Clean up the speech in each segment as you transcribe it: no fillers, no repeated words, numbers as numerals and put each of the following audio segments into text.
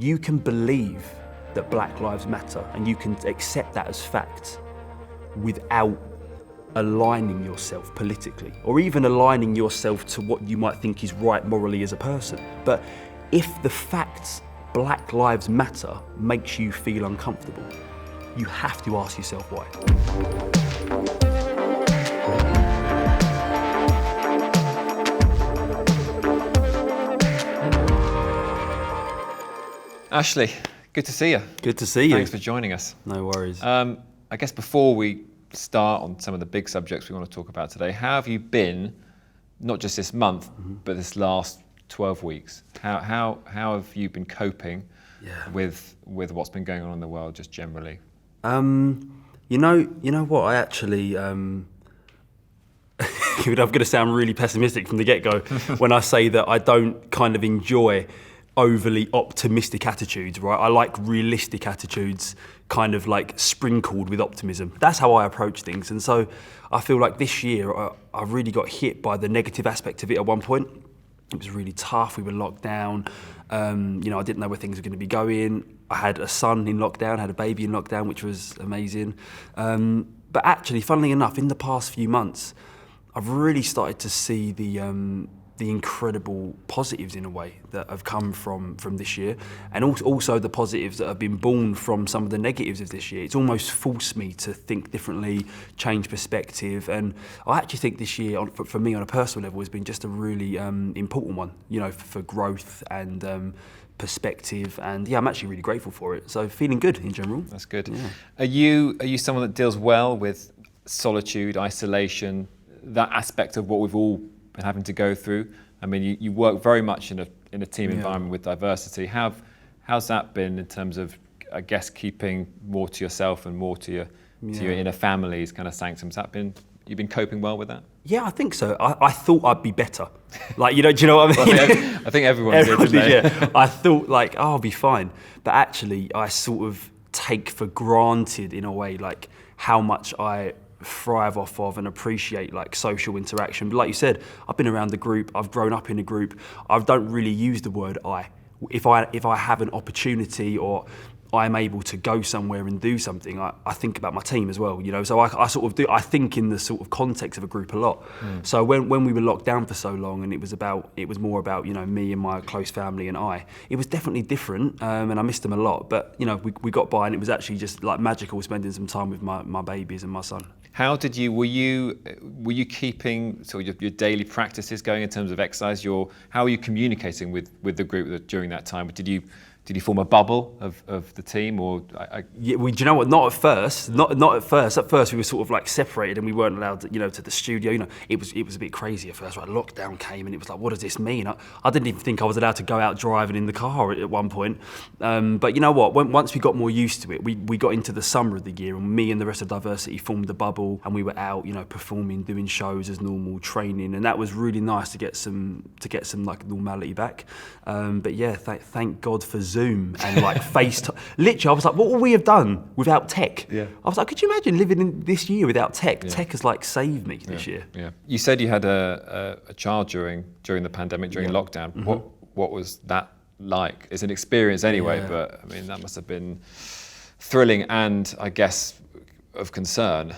you can believe that Black Lives Matter and you can accept that as fact without aligning yourself politically, or even aligning yourself to what you might think is right morally as a person. But if the facts Black Lives Matter makes you feel uncomfortable, you have to ask yourself why. Ashley, good to see you. Good to see you. Thanks for joining us. No worries. I guess before we start on some of the big subjects we want to talk about today, how have you been, not just this month, but this last 12 weeks? How have you been coping with what's been going on in the world just generally? You know what, I actually, I'm going to sound really pessimistic from the get-go when I say that I don't kind of enjoy overly optimistic attitudes, right? I like realistic attitudes kind of like sprinkled with optimism. That's how I approach things. And so I feel like this year I really got hit by the negative aspect of it at one point. It was really tough. We were locked down. I didn't know where things were going to be going. I had a son in lockdown, had a baby in lockdown, which was amazing. But actually, funnily enough, in the past few months, I've really started to see the incredible positives in a way that have come from this year, and also the positives that have been born from some of the negatives of this year. It's almost forced me to think differently, change perspective, and I actually think this year, for me on a personal level, has been just a really important one, for growth and perspective, and I'm actually really grateful for it. So feeling good in general. That's good. Yeah. Are you someone that deals well with solitude, isolation, that aspect of what we've all been having to go through? I mean, you work very much in a team environment with diversity. How's that been in terms of, I guess, keeping more to yourself and more to your inner family's kind of sanctum? You've been coping well with that? Yeah, I think so. I thought I'd be better. Do you know what I mean? Well, I think everyone did. Yeah. I thought I'll be fine. But actually, I sort of take for granted in a way, how much I thrive off of and appreciate social interaction. But like you said, I've been around the group, I've grown up in a group. I don't really use the word I. If I have an opportunity or I'm able to go somewhere and do something, I think about my team as well, So I sort of do. I think in the sort of context of a group a lot. So when we were locked down for so long, and it was more about me and my close family and it was definitely different, and I missed them a lot. But we got by, and it was actually just magical spending some time with my babies and my son. How did were you keeping sort of your daily practices going in terms of exercise? How were you communicating with the group during that time? Did you form a bubble of the team, or? Yeah, do you know what? Not at first. Not at first. At first, we were sort of separated, and we weren't allowed, to the studio. It was a bit crazy at first. Right? Lockdown came, and it was what does this mean? I didn't even think I was allowed to go out driving in the car at one point. But you know what? Once we got more used to it, we got into the summer of the year, and me and the rest of Diversity formed a bubble, and we were out, performing, doing shows as normal, training, and that was really nice to get some normality back. But yeah, thank God for Zoom and FaceTime. Literally, I was what would we have done without tech? Yeah. I was could you imagine living in this year without tech? Yeah. Tech has saved me this year. Yeah. You said you had a child during the pandemic, during lockdown. Mm-hmm. What was that like? It's an experience anyway, but I mean that must have been thrilling and I guess of concern.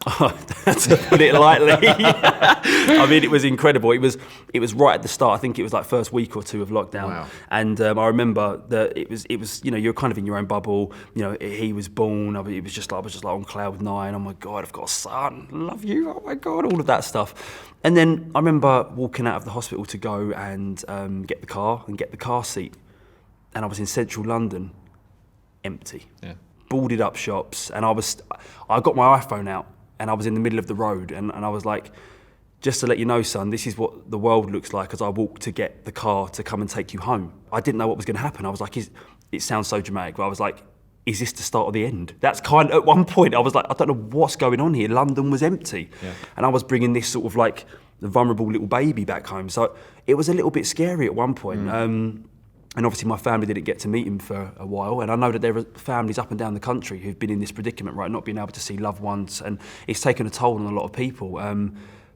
To put it lightly. I mean, it was incredible. It was right at the start. I think it was first week or two of lockdown. Wow. And I remember that it was you're kind of in your own bubble. He was born. I was just on cloud nine. Oh my God, I've got a son. Love you. Oh my God, all of that stuff. And then I remember walking out of the hospital to go and get the car and get the car seat. And I was in central London, empty. Yeah. Boarded up shops, and I got my iPhone out. And I was in the middle of the road, and I was just to let you know, son, this is what the world looks like as I walk to get the car to come and take you home. I didn't know what was going to happen. I was it sounds so dramatic, but I was is this the start of the end? That's at one point, I was I don't know what's going on here. London was empty. Yeah. And I was bringing this sort of the vulnerable little baby back home. So it was a little bit scary at one point. And obviously my family didn't get to meet him for a while, and I know that there are families up and down the country who've been in this predicament, right, not being able to see loved ones, and it's taken a toll on a lot of people.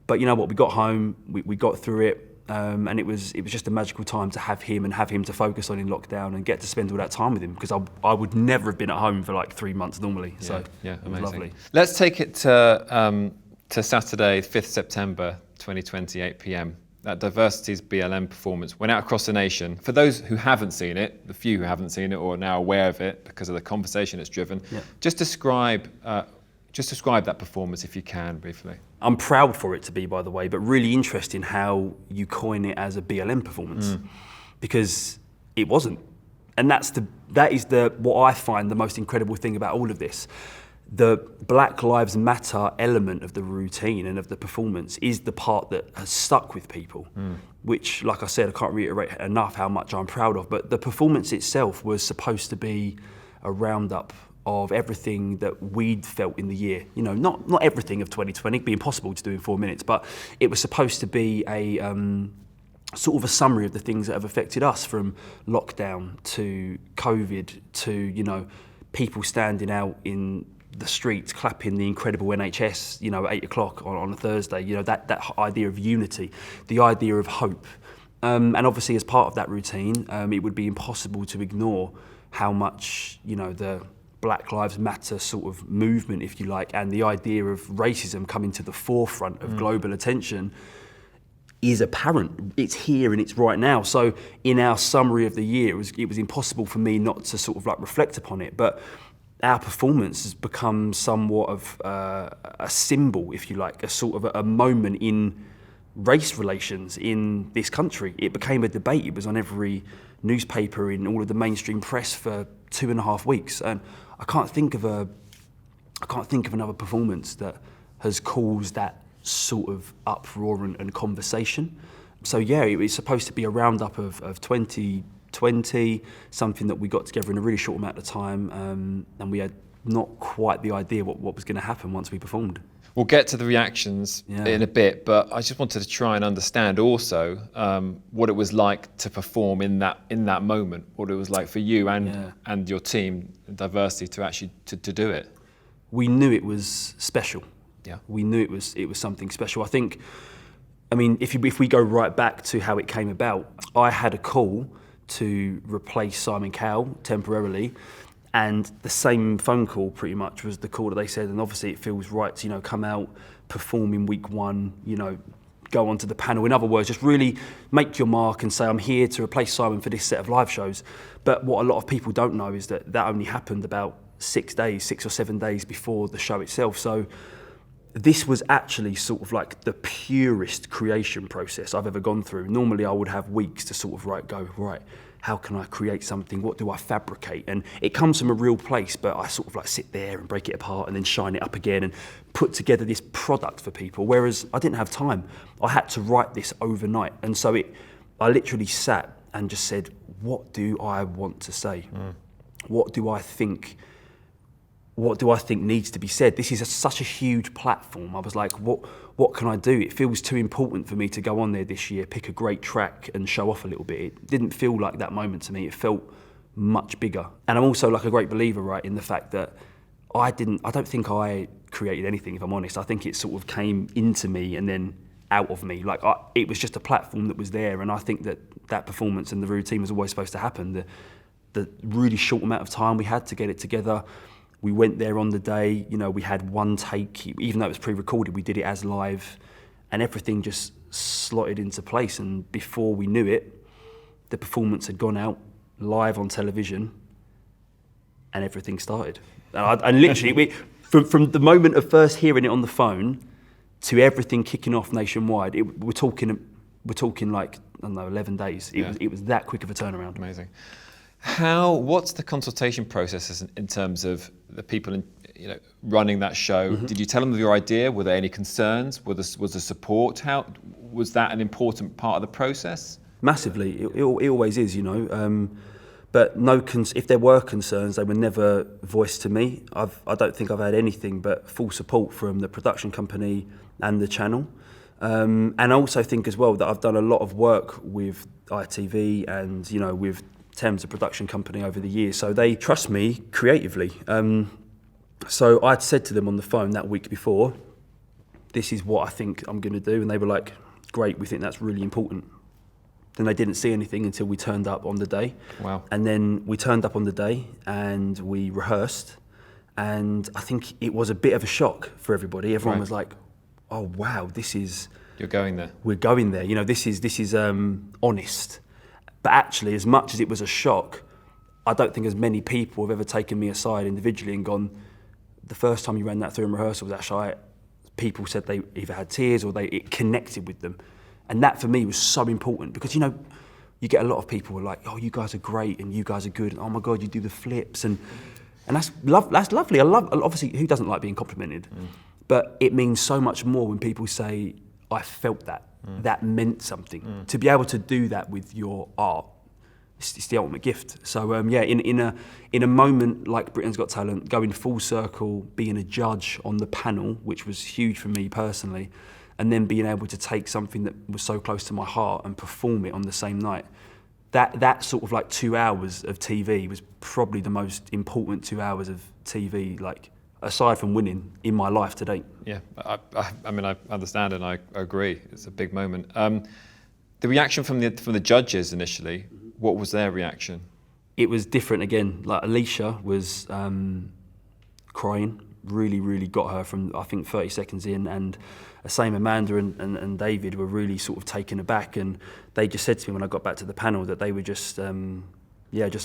But you know what, we got home, we got through it, And it was just a magical time to have him to focus on in lockdown and get to spend all that time with him, because I would never have been at home for like 3 months normally. So it was lovely. Let's take it to Saturday, 5th September 2020, 8 p.m. That Diversity's BLM performance went out across the nation. For those who haven't seen it, the few who haven't seen it or are now aware of it because of the conversation it's driven, just describe that performance if you can, briefly. I'm proud for it to be, by the way, but really interesting how you coin it as a BLM performance, because it wasn't. And that is what I find the most incredible thing about all of this. The Black Lives Matter element of the routine and of the performance is the part that has stuck with people, which, like I said, I can't reiterate enough how much I'm proud of. But the performance itself was supposed to be a roundup of everything that we'd felt in the year. You know, not everything of 2020, it'd be impossible to do in 4 minutes, but it was supposed to be a sort of a summary of the things that have affected us, from lockdown to COVID to, you know, people standing out in the streets clapping the incredible NHS, you know, at 8 o'clock on a Thursday, you know, that idea of unity, the idea of hope. And obviously as part of that routine, it would be impossible to ignore how much, you know, the Black Lives Matter sort of movement, if you like, and the idea of racism coming to the forefront of global attention is apparent. It's here and it's right now. So in our summary of the year, it was impossible for me not to sort of like reflect upon it. But our performance has become somewhat of a symbol, if you like, a sort of a moment in race relations in this country. It became a debate. It was on every newspaper, in all of the mainstream press for 2.5 weeks. And I can't think of another performance that has caused that sort of uproar and conversation. So yeah, it was supposed to be a roundup of 2020, something that we got together in a really short amount of time, and we had not quite the idea what was going to happen once we performed. We'll get to the reactions in a bit, but I just wanted to try and understand also what it was like to perform in that moment, what it was like for you and your team, Diversity, to actually to do it. We knew it was special. Yeah, we knew it was something special. I mean, if we go right back to how it came about, I had a call to replace Simon Cowell temporarily. And the same phone call pretty much was the call that they said, and obviously it feels right to, you know, come out, perform in week one, you know, go onto the panel. In other words, just really make your mark and say, I'm here to replace Simon for this set of live shows. But what a lot of people don't know is that only happened about 6 or 7 days before the show itself. So this was actually sort of like the purest creation process I've ever gone through. Normally I would have weeks to sort of right, how can I create something? What do I fabricate? And it comes from a real place, but I sort of like sit there and break it apart and then shine it up again and put together this product for people. Whereas I didn't have time. I had to write this overnight. And so I literally sat and just said, what do I want to say? What do I think needs to be said? This is such a huge platform. I was like, what can I do? It feels too important for me to go on there this year, pick a great track and show off a little bit. It didn't feel like that moment to me. It felt much bigger. And I'm also like a great believer, right, in the fact that I don't think I created anything, if I'm honest. I think it sort of came into me and then out of me. Like it was just a platform that was there. And I think that performance and the routine was always supposed to happen. The really short amount of time we had to get it together. We went there on the day, you know, we had one take, even though it was pre-recorded, we did it as live, and everything just slotted into place. And before we knew it, the performance had gone out live on television and everything started. And literally, from the moment of first hearing it on the phone to everything kicking off nationwide, we're talking like, I don't know, 11 days. It was that quick of a turnaround. Amazing. What's the consultation process in terms of the people running that show? Did you tell them of your idea? Were there any concerns? Was there support? How was that an important part of the process? Massively, it always is, you know. But if there were concerns, they were never voiced to me. I don't think I've had anything but full support from the production company and the channel. And I also think as well that I've done a lot of work with ITV and, you know, with Thames, a production company, over the years, so they trust me creatively. So I'd said to them on the phone that week before, this is what I think I'm going to do, and they were like, great, we think that's really important. Then they didn't see anything until we turned up on the day. Wow. And then we turned up on the day and we rehearsed. And I think it was a bit of a shock for everybody. Everyone was like, oh, wow, this is... You're going there. We're going there. You know, this is honest. But actually, as much as it was a shock, I don't think as many people have ever taken me aside individually and gone, the first time you ran that through in rehearsal was actually, people said they either had tears or it connected with them. And that for me was so important because, you know, you get a lot of people who are like, oh, you guys are great and you guys are good. And, oh my God, you do the flips. And that's lovely. Obviously, who doesn't like being complimented? But it means so much more when people say, I felt that. That meant something. To be able to do that with your art, it's the ultimate gift. So in a moment like Britain's Got Talent, going full circle, being a judge on the panel, which was huge for me personally, and then being able to take something that was so close to my heart and perform it on the same night, that sort of like 2 hours of TV was probably the most important 2 hours of TV, like aside from winning, in my life to date. Yeah, I mean, I understand and I agree. It's a big moment. The reaction from the judges initially, what was their reaction? It was different again. Like Alicia was crying, really got her from, I think, 30 seconds in, and same Amanda and David were really sort of taken aback, and they just said to me when I got back to the panel that they were just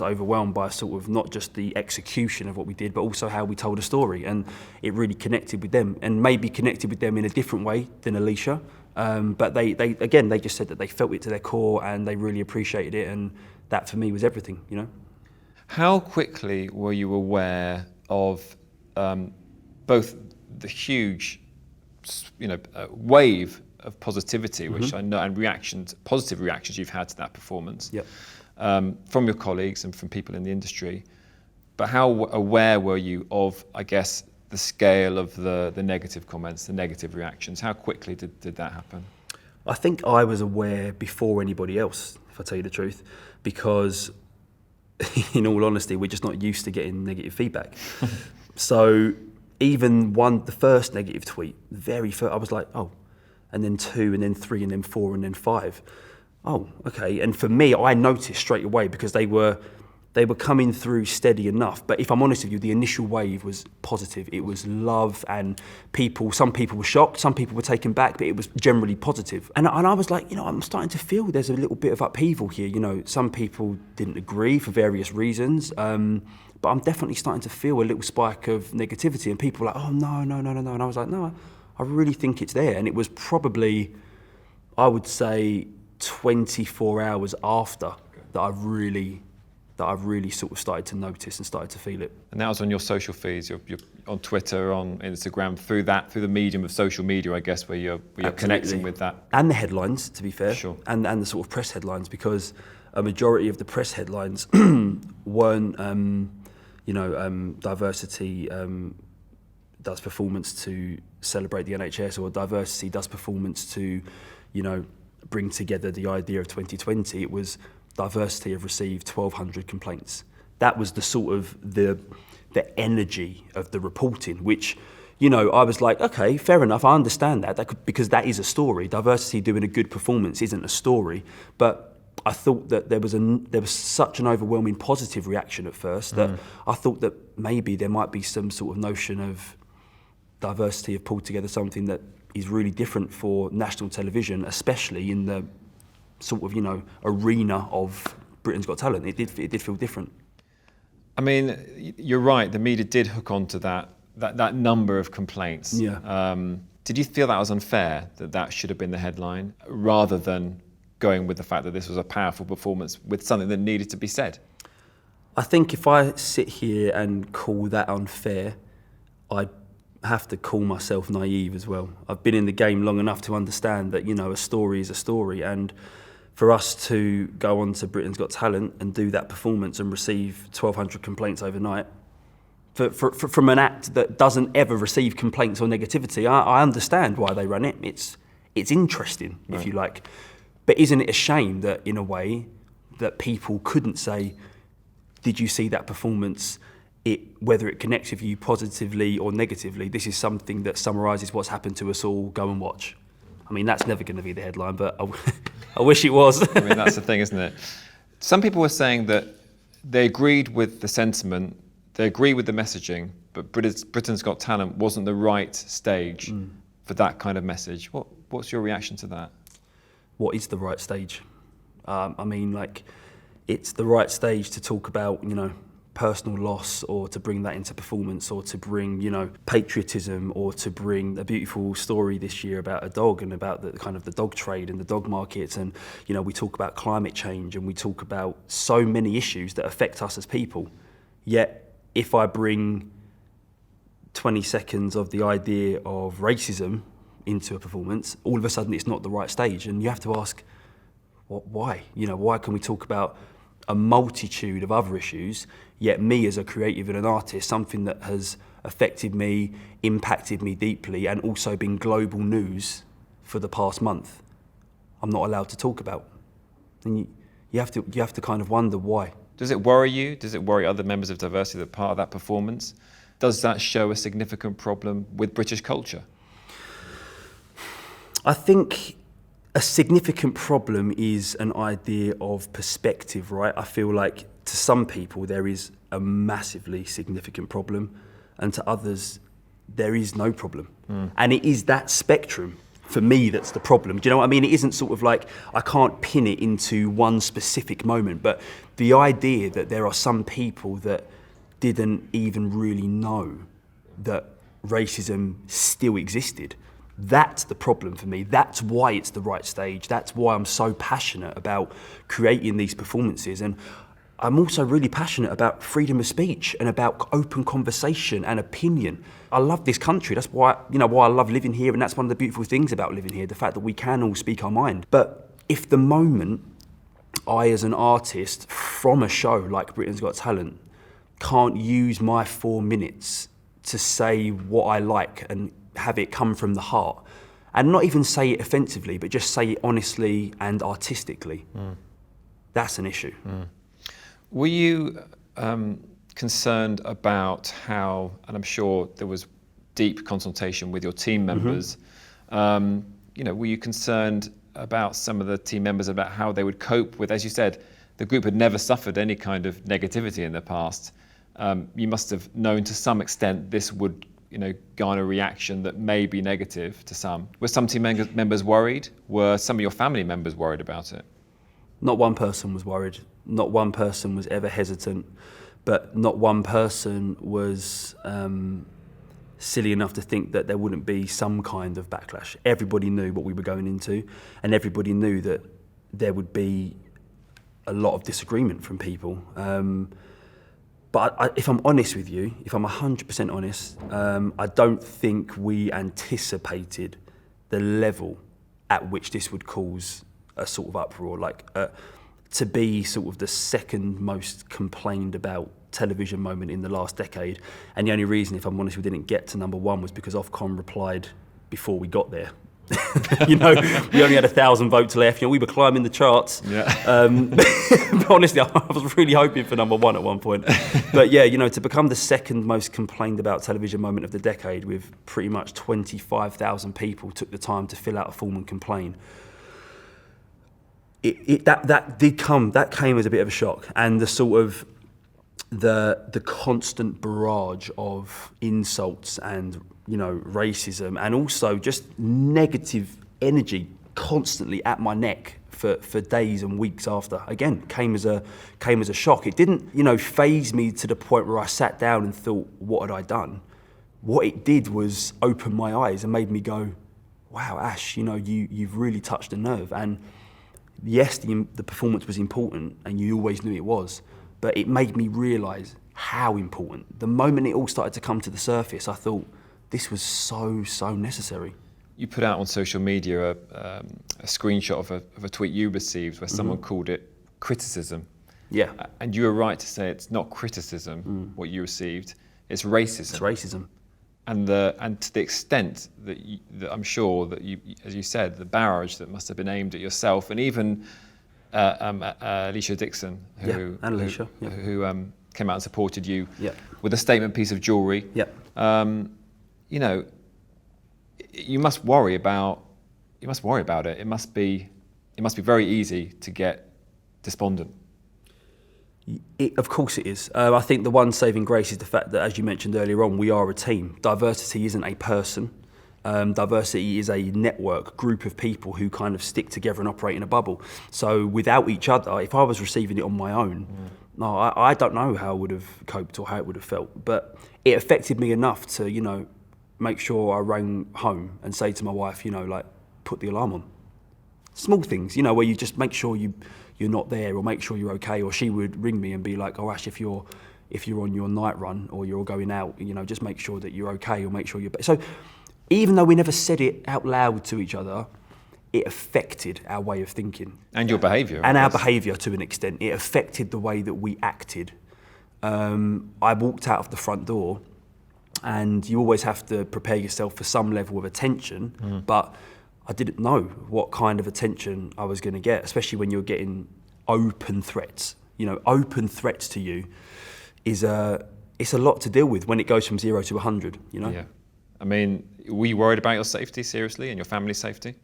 overwhelmed by sort of not just the execution of what we did, but also how we told a story, and it really connected with them, and maybe connected with them in a different way than Alicia. But they just said that they felt it to their core and they really appreciated it, and that for me was everything, you know. How quickly were you aware of both the huge, wave of positivity, which I know, and positive reactions you've had to that performance, from your colleagues and from people in the industry, but how aware were you of, I guess, the scale of the negative comments, the negative reactions? How quickly did that happen? I think I was aware before anybody else, if I tell you the truth, because in all honesty, we're just not used to getting negative feedback. So even the first negative tweet, I was like, oh, and then 2, and then 3, and then 4, and then 5. Oh, okay. And for me, I noticed straight away because they were coming through steady enough. But if I'm honest with you, the initial wave was positive. It was love, and some people were shocked, some people were taken back, but it was generally positive. And I was like, I'm starting to feel there's a little bit of upheaval here. Some people didn't agree for various reasons, but I'm definitely starting to feel a little spike of negativity. And people were like, oh, no. And I was like, no, I really think it's there. And it was probably, I would say, 24 hours after that I've really sort of started to notice and started to feel it. And that was on your social feeds, you're on Twitter, on Instagram, through the medium of social media, I guess, where you're connecting with that. And the headlines, to be fair, sure. And the sort of press headlines, because a majority of the press headlines weren't, diversity does performance to celebrate the NHS, or diversity does performance to, bring together the idea of 2020. It was diversity have received 1,200 complaints. That was the sort of the energy of the reporting, which, I was like, okay, fair enough, I understand because that is a story. Diversity doing a good performance isn't a story, but I thought that there was such an overwhelming positive reaction at first that I thought that maybe there might be some sort of notion of diversity have pulled together something that is really different for national television, especially in the sort of, arena of Britain's Got Talent. It did feel different. I mean, you're right, the media did hook onto that number of complaints. Yeah. Did you feel that was unfair, that should have been the headline, rather than going with the fact that this was a powerful performance with something that needed to be said? I think if I sit here and call that unfair, I'd have to call myself naive as well. I've been in the game long enough to understand that, a story is a story, and for us to go on to Britain's Got Talent and do that performance and receive 1,200 complaints overnight, from an act that doesn't ever receive complaints or negativity, I understand why they run it. It's interesting, right, if you like. But isn't it a shame that, in a way, that people couldn't say, did you see that performance? Whether it connects with you positively or negatively, this is something that summarises what's happened to us all, go and watch. I mean, that's never going to be the headline, but I wish it was. I mean, that's the thing, isn't it? Some people were saying that they agreed with the sentiment, they agree with the messaging, but Britain's Got Talent wasn't the right stage for that kind of message. What's your reaction to that? What is the right stage? I mean, like, it's the right stage to talk about, personal loss, or to bring that into performance, or to bring, patriotism, or to bring a beautiful story this year about a dog and about the kind of the dog trade and the dog markets. And, we talk about climate change, and we talk about so many issues that affect us as people. Yet, if I bring 20 seconds of the idea of racism into a performance, all of a sudden it's not the right stage. And you have to ask, why? Why can we talk about a multitude of other issues, yet me as a creative and an artist, something that has affected me, impacted me deeply, and also been global news for the past month, I'm not allowed to talk about? And you have to kind of wonder why. Does it worry you? Does it worry other members of Diversity that are part of that performance? Does that show a significant problem with British culture? I think a significant problem is an idea of perspective, right? I feel like to some people there is a massively significant problem, and to others there is no problem. And it is that spectrum, for me, that's the problem. Do you know what I mean? It isn't sort of like, I can't pin it into one specific moment, but the idea that there are some people that didn't even really know that racism still existed, that's the problem for me. That's why it's the right stage. That's why I'm so passionate about creating these performances. And I'm also really passionate about freedom of speech and about open conversation and opinion. I love this country. That's why, why I love living here, and that's one of the beautiful things about living here, the fact that we can all speak our mind. But if the moment I, as an artist from a show like Britain's Got Talent, can't use my 4 minutes to say what I like and have it come from the heart, and not even say it offensively, but just say it honestly and artistically, that's an issue. Were you concerned about how, and I'm sure there was deep consultation with your team members, were you concerned about some of the team members about how they would cope with, as you said, the group had never suffered any kind of negativity in the past. You must have known to some extent this would garner a reaction that may be negative to some. Were some team members worried? Were some of your family members worried about it? Not one person was worried. Not one person was ever hesitant. But not one person was silly enough to think that there wouldn't be some kind of backlash. Everybody knew what we were going into, and everybody knew that there would be a lot of disagreement from people. But if I'm honest with you, if I'm 100% honest, I don't think we anticipated the level at which this would cause a sort of uproar. To be sort of the second most complained about television moment in the last decade. And the only reason, if I'm honest, we didn't get to number one was because Ofcom replied before we got there. We only had 1,000 votes left. We were climbing the charts. Yeah. But honestly, I was really hoping for number one at one point. But yeah, to become the second most complained about television moment of the decade, with pretty much 25,000 people took the time to fill out a form and complain. That came as a bit of a shock, and the sort of the constant barrage of insults and racism, and also just negative energy constantly at my neck for days and weeks after, again, came as a shock. It didn't faze me to the point where I sat down and thought, what had I done? What it did was open my eyes and made me go, wow, Ash, you've really touched a nerve. And yes, the performance was important, and you always knew it was, but it made me realise how important. The moment it all started to come to the surface, I thought, this was so necessary. You put out on social media a screenshot of a tweet you received where someone called it criticism. Yeah. And you were right to say it's not criticism, what you received, it's racism. It's racism. And to the extent that I'm sure that you, as you said, the barrage that must have been aimed at yourself, and even Alicia Dixon, who came out and supported you with a statement piece of jewellery. Yeah. You must worry about you must worry about it. It must be very easy to get despondent. Of course it is. I think the one saving grace is the fact that, as you mentioned earlier on, we are a team. Diversity isn't a person. Diversity is a network, group of people who kind of stick together and operate in a bubble. So without each other, if I was receiving it on my own, no, I don't know how I would have coped or how it would have felt. But it affected me enough to, you know, make sure I rang home and say to my wife, you know, like, put the alarm on. Small things, you know, where you just make sure you're not there, or make sure you're okay. Or she would ring me and be like, oh, Ash, if you're on your night run or you're going out, you know, just make sure that you're okay, or make sure you're... So even though we never said it out loud to each other, it affected our way of thinking. And your behaviour. And our behaviour to an extent. It affected the way that we acted. I walked out of the front door, and you always have to prepare yourself for some level of attention, but I didn't know what kind of attention I was going to get, especially when you're getting open threats. You know, open threats to you it's a lot to deal with when it goes from 0 to 100, you know? Yeah. I mean, were you worried about your safety, seriously, and your family's safety?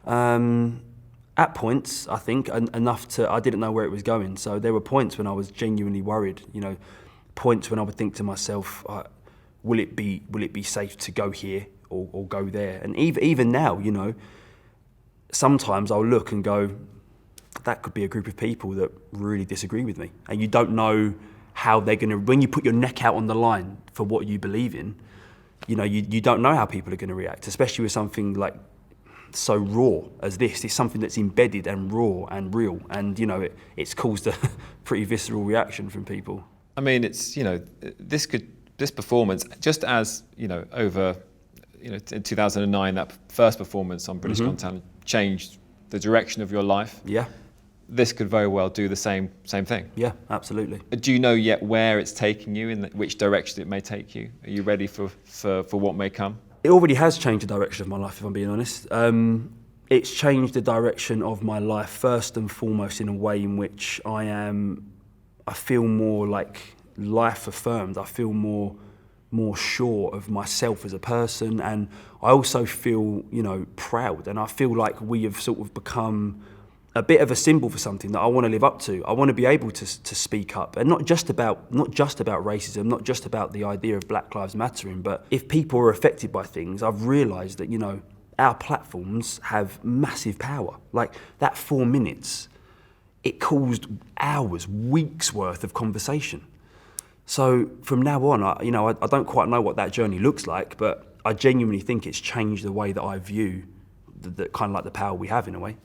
At points, I think, enough to, I didn't know where it was going. So there were points when I was genuinely worried, you know, points when I would think to myself, will it be safe to go here or go there? And even now, you know, sometimes I'll look and go, that could be a group of people that really disagree with me. And you don't know how they're going to, when you put your neck out on the line for what you believe in, you know, you don't know how people are going to react, especially with something like so raw as this. It's something that's embedded and raw and real, and you know it's caused a pretty visceral reaction from people. I mean, it's, you know, this performance, just as, you know, over, you know, in 2009, that first performance on British Got Talent changed the direction of your life. Yeah. This could very well do the same thing. Yeah, absolutely. Do you know yet where it's taking you, in which direction it may take you? Are you ready for what may come? It already has changed the direction of my life, if I'm being honest. It's changed the direction of my life first and foremost in a way in which I feel more like life affirmed. I feel more sure of myself as a person, and I also feel, you know, proud, and I feel like we have sort of become a bit of a symbol for something that I want to live up to. I want to be able to speak up, and not just about racism, not just about the idea of Black Lives Mattering, but if people are affected by things, I've realised that, you know, our platforms have massive power. Like that 4 minutes, it caused hours, weeks worth of conversation. So from now on, I don't quite know what that journey looks like, but I genuinely think it's changed the way that I view the kind of like the power we have in a way.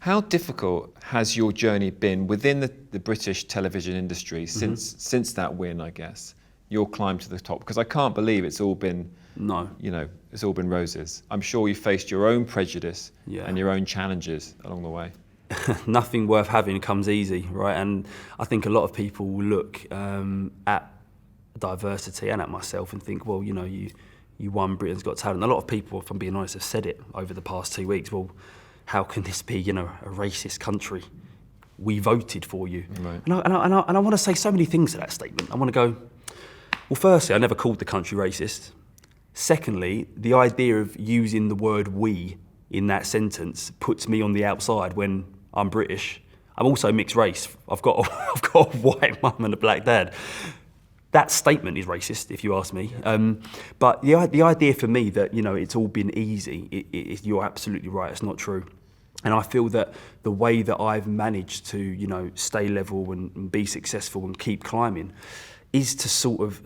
How difficult has your journey been within the British television industry since that win, I guess, your climb to the top? Because I can't believe it's all been, you know, it's all been roses. I'm sure you faced your own prejudice and your own challenges along the way. Nothing worth having comes easy, right? And I think a lot of people will look at diversity and at myself and think, well, you know, you won Britain's Got Talent. A lot of people, if I'm being honest, have said it over the past 2 weeks. Well, how can this be, you know, a racist country? We voted for you. Right. And I want to say so many things to that statement. I want to go, well, firstly, I never called the country racist. Secondly, the idea of using the word we in that sentence puts me on the outside when I'm British. I'm also mixed race. I've got a white mum and a black dad. That statement is racist, if you ask me. But the idea for me that, you know, it's all been easy, you're absolutely right, it's not true. And I feel that the way that I've managed to, you know, stay level and be successful and keep climbing is to sort of,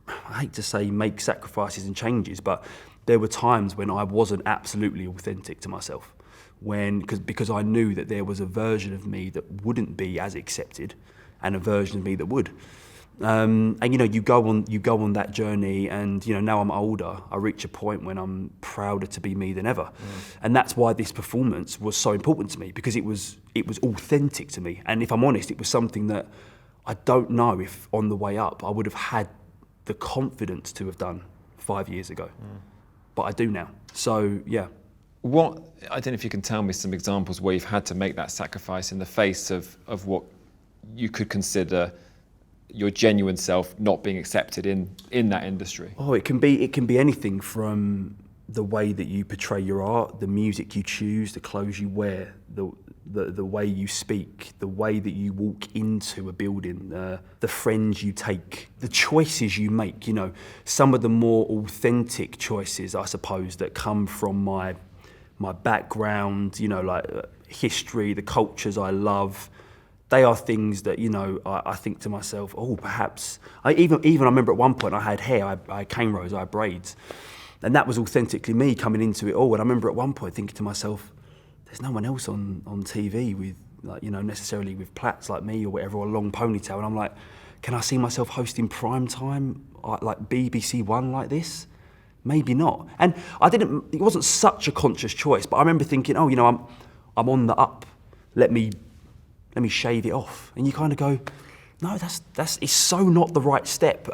I hate to say make sacrifices and changes, but there were times when I wasn't absolutely authentic to myself, because I knew that there was a version of me that wouldn't be as accepted and a version of me that would. And you know, you go on that journey, and you know, now I'm older, I reach a point when I'm prouder to be me than ever. And that's why this performance was so important to me, because it was authentic to me. And if I'm honest, it was something that I don't know if on the way up I would have had the confidence to have done 5 years ago. But I do now. So yeah. I don't know if you can tell me some examples where you've had to make that sacrifice in the face of what you could consider your genuine self not being accepted in that industry. Oh, it can be anything from the way that you portray your art, the music you choose, the clothes you wear, the way you speak, the way that you walk into a building, the friends you take, the choices you make, you know, some of the more authentic choices, I suppose, that come from my background, you know, like history, the cultures I love. They are things that, you know, I think to myself, oh, perhaps, I remember at one point I had hair, I had cane rows, I had braids. And that was authentically me coming into it all. And I remember at one point thinking to myself, there's no one else on TV with, like, you know, necessarily with plaits like me or whatever, or a long ponytail. And I'm like, can I see myself hosting prime time, like BBC One like this? Maybe not. And it wasn't such a conscious choice, but I remember thinking, oh, you know, I'm on the up. Let me shave it off. And you kind of go, no, it's so not the right step.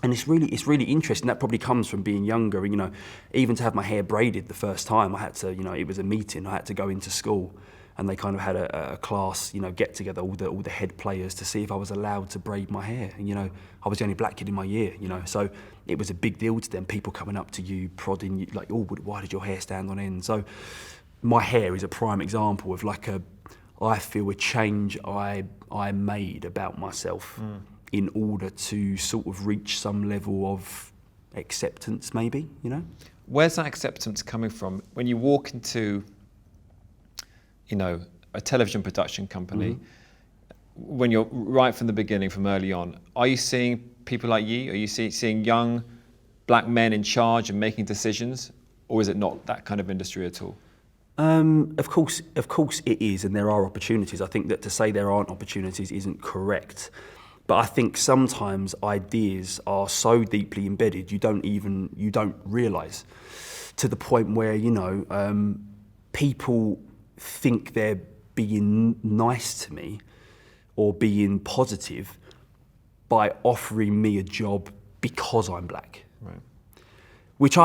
And it's really interesting. That probably comes from being younger. You know, even to have my hair braided the first time, I had to, you know, it was a meeting. I had to go into school, and they kind of had a class, you know, get together, all the head players, to see if I was allowed to braid my hair. And, you know, I was the only black kid in my year, you know, so it was a big deal to them. People coming up to you, prodding you, like, oh, why did your hair stand on end? So my hair is a prime example of like I feel a change I made about myself. In order to sort of reach some level of acceptance, maybe, you know? Where's that acceptance coming from? When you walk into, you know, a television production company, when you're right from the beginning, from early on, are you seeing people like you? Are you seeing young black men in charge and making decisions? Or is it not that kind of industry at all? Of course it is, and there are opportunities. I think that to say there aren't opportunities isn't correct. But I think sometimes ideas are so deeply embedded you don't realise, to the point where, you know, people think they're being nice to me or being positive by offering me a job because I'm black. Right. Which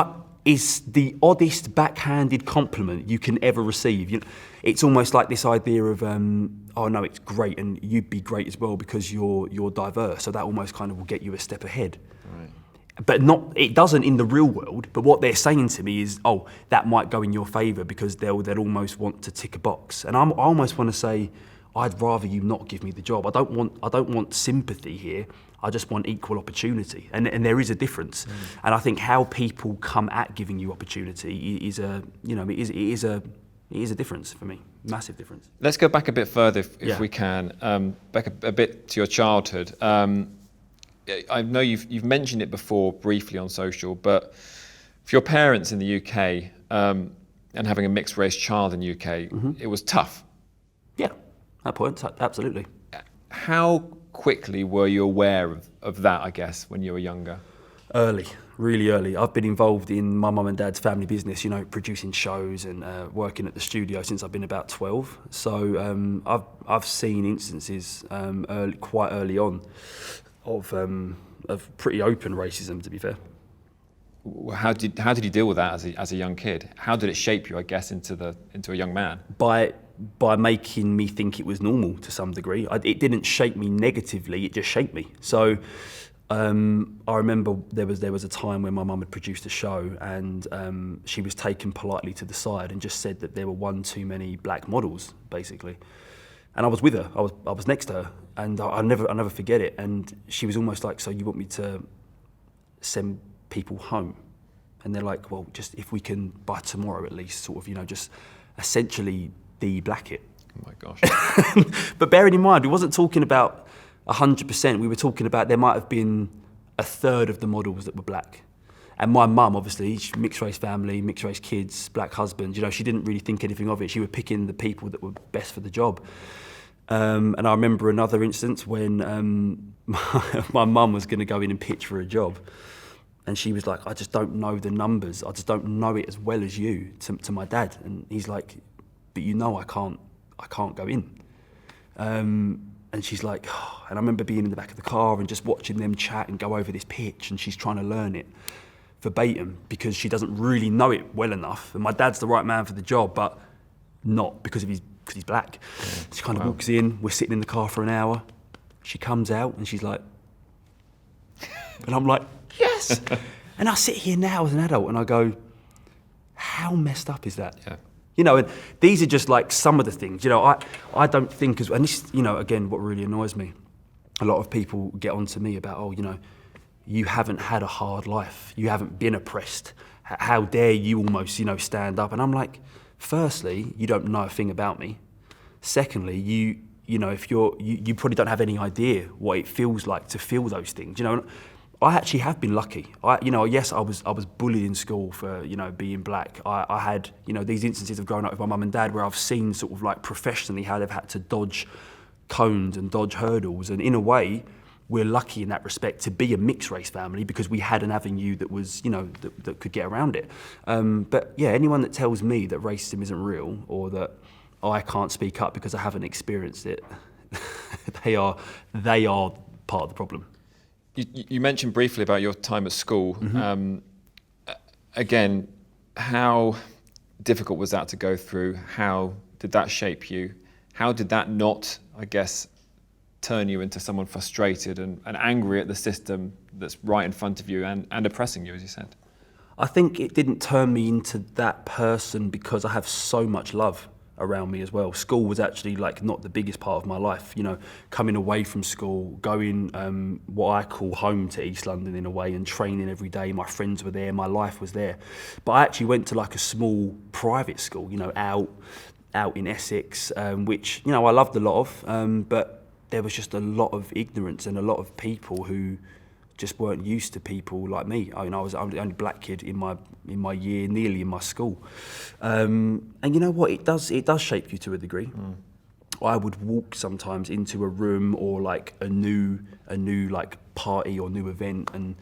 is the oddest backhanded compliment you can ever receive. You know, it's almost like this idea of, oh no, it's great, and you'd be great as well because you're diverse, so that almost kind of will get you a step ahead. Right. But it doesn't in the real world, but what they're saying to me is, oh, that might go in your favour because they'll almost want to tick a box. And I almost want to say, I'd rather you not give me the job. I don't want sympathy here. I just want equal opportunity, and there is a difference. And I think how people come at giving you opportunity is a difference for me, massive difference. Let's go back a bit further, if we can, back a bit to your childhood. I know you've mentioned it before briefly on social, but for your parents in the UK and having a mixed race child in the UK, it was tough. Yeah, at that point, absolutely. How quickly were you aware of that, I guess, when you were younger? Early, really early. I've been involved in my mum and dad's family business, you know, producing shows and working at the studio since I've been about 12. So I've seen instances quite early on of pretty open racism, to be fair. How did you deal with that as a young kid? How did it shape you, I guess, into a young man? By making me think it was normal to some degree. It didn't shape me negatively, it just shaped me. So I remember there was a time when my mum had produced a show, and she was taken politely to the side and just said that there were one too many black models, basically. And I was with her, I was next to her, and I'll never forget it. And she was almost like, so you want me to send people home? And they're like, well, just if we can by tomorrow at least, sort of, you know, just essentially de-black it. Oh my gosh. But bearing in mind, we wasn't talking about 100%, we were talking about there might have been a third of the models that were black. And my mum, obviously, mixed race family, mixed race kids, black husband, you know, she didn't really think anything of it. She was picking the people that were best for the job. And I remember another instance when my mum was going to go in and pitch for a job. And she was like, I just don't know the numbers. I just don't know it as well as you, to my dad. And he's like, but you know I can't go in. And she's like, oh. And I remember being in the back of the car and just watching them chat and go over this pitch, and she's trying to learn it verbatim because she doesn't really know it well enough. And my dad's the right man for the job, but not because he's black. Yeah. She kind of walks in, we're sitting in the car for an hour. She comes out and she's like, and I'm like, yes. And I sit here now as an adult and I go, how messed up is that? Yeah. You know, and these are just like some of the things. You know, I don't think and this, you know, again, what really annoys me, a lot of people get onto me about, oh, you know, you haven't had a hard life, you haven't been oppressed. How dare you almost, you know, stand up? And I'm like, firstly, you don't know a thing about me. Secondly, you know, if you probably don't have any idea what it feels like to feel those things. You know, I actually have been lucky. You know, yes, I was bullied in school for, you know, being black. I had, you know, these instances of growing up with my mum and dad where I've seen sort of like professionally how they've had to dodge cones and dodge hurdles. And in a way, we're lucky in that respect to be a mixed race family because we had an avenue that was, you know, that could get around it. But yeah, anyone that tells me that racism isn't real or that I can't speak up because I haven't experienced it, they are part of the problem. You mentioned briefly about your time at school. Again, how difficult was that to go through? How did that shape you? How did that not, I guess, turn you into someone frustrated and angry at the system that's right in front of you and oppressing you, as you said? I think it didn't turn me into that person because I have so much love around me as well. School was actually like not the biggest part of my life. You know, coming away from school, going what I call home to East London in a way, and training every day. My friends were there, my life was there. But I actually went to like a small private school, you know, out in Essex, which, you know, I loved a lot of, but there was just a lot of ignorance and a lot of people who just weren't used to people like me. I mean, I was the only black kid in my year, nearly in my school. And you know what? It does shape you to a degree. I would walk sometimes into a room or like a new like party or new event, and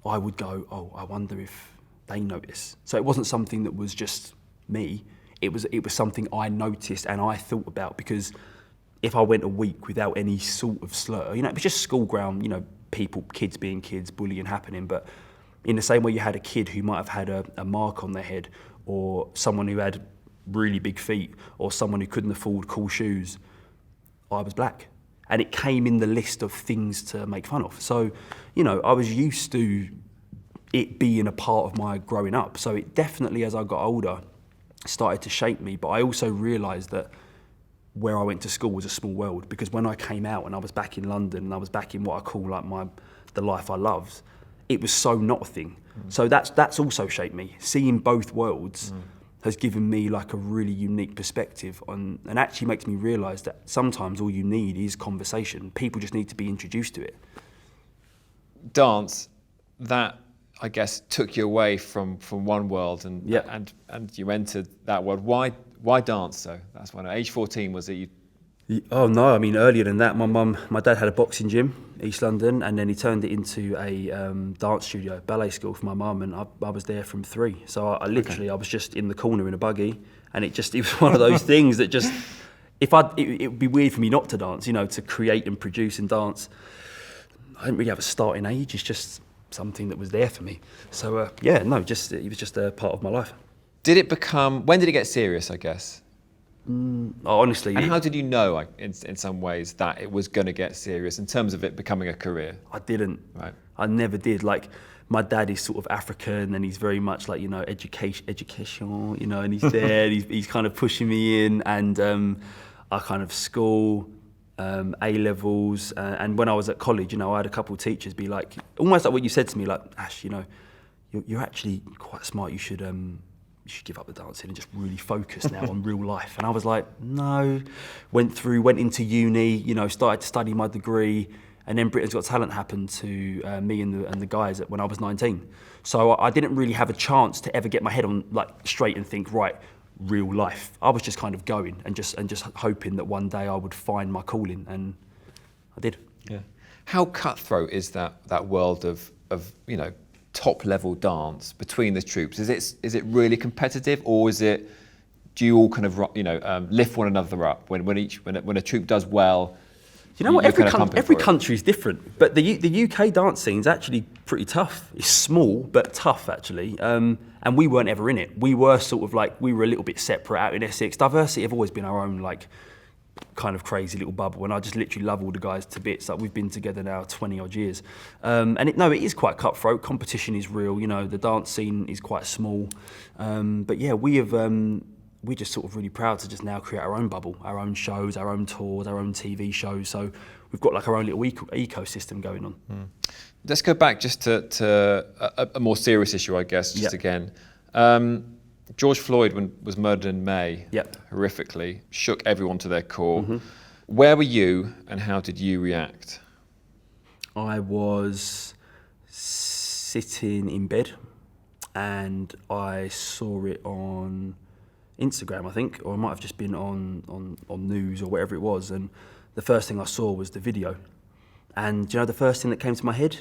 I would go, oh, I wonder if they notice. So it wasn't something that was just me. It was something I noticed and I thought about, because if I went a week without any sort of slur, you know, it was just school ground, you know, kids being kids, bullying happening. But in the same way you had a kid who might have had a mark on their head, or someone who had really big feet, or someone who couldn't afford cool shoes, I was black. And it came in the list of things to make fun of. So, you know, I was used to it being a part of my growing up. So it definitely, as I got older, started to shape me. But I also realised that where I went to school was a small world, because when I came out and I was back in London and I was back in what I call like the life I loved, it was so not a thing. So that's also shaped me. Seeing both worlds has given me like a really unique perspective on, and actually makes me realise that sometimes all you need is conversation. People just need to be introduced to it. Dance, that I guess took you away from one world and you entered that world. Why dance though? That's why. Age 14 was it? Oh no, I mean earlier than that. My dad had a boxing gym, East London, and then he turned it into a dance studio, ballet school for my mum, and I was there from 3. So I literally was just in the corner in a buggy, and it was one of those things that just, it would be weird for me not to dance, you know, to create and produce and dance. I didn't really have a starting age. It's just something that was there for me. So it was just a part of my life. When did it get serious, I guess? Honestly. And how did you know, in some ways, that it was going to get serious in terms of it becoming a career? I didn't. Right. I never did. Like, my dad is sort of African, and he's very much like, you know, education, you know, and he's there, he's kind of pushing me in, and I kind of school, A-levels, and when I was at college, you know, I had a couple of teachers be like, almost like what you said to me, like, Ash, you know, you're actually quite smart, you should give up the dancing and just really focus now on real life. And I was like, no. Went into uni, you know, started to study my degree, and then Britain's Got Talent happened to me and the guys when I was 19. So I didn't really have a chance to ever get my head on like straight and think, right, real life. I was just kind of going and just hoping that one day I would find my calling, and I did. Yeah. How cutthroat is that world of you know, top level dance between the troops? Is it really competitive, or do you all kind of, you know, lift one another up when a troop does well? You know what? Every country is different, but the UK dance scene is actually pretty tough. It's small but tough actually, and we weren't ever in it. We were sort of like, we were a little bit separate out in Essex. Diversity have always been our own like kind of crazy little bubble, and I just literally love all the guys to bits. Like, we've been together now 20 odd years, and it is quite cutthroat. Competition is real, you know. The dance scene is quite small, but yeah, we're just sort of really proud to just now create our own bubble, our own shows, our own tours, our own TV shows. So we've got like our own little ecosystem going on. Let's go back just to a more serious issue, I guess, just again. George Floyd was murdered in May, horrifically, shook everyone to their core. Where were you and how did you react? I was sitting in bed and I saw it on Instagram, I think, or it might have just been on news or whatever it was, and the first thing I saw was the video. And you know, the first thing that came to my head,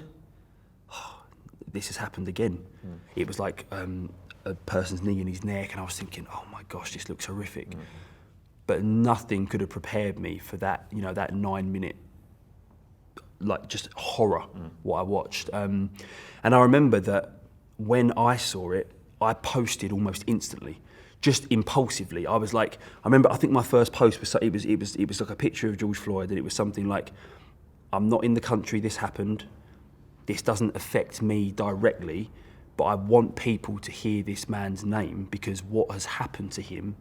this has happened again. It was like a person's knee in his neck, and I was thinking, oh my gosh, this looks horrific. But nothing could have prepared me for that, you know, that 9-minute, like, just horror, what I watched. And I remember that when I saw it, I posted almost instantly, just impulsively. I was like, I think my first post was, it was like a picture of George Floyd, and it was something like, I'm not in the country this happened, this doesn't affect me directly, but I want people to hear this man's name because what has happened to him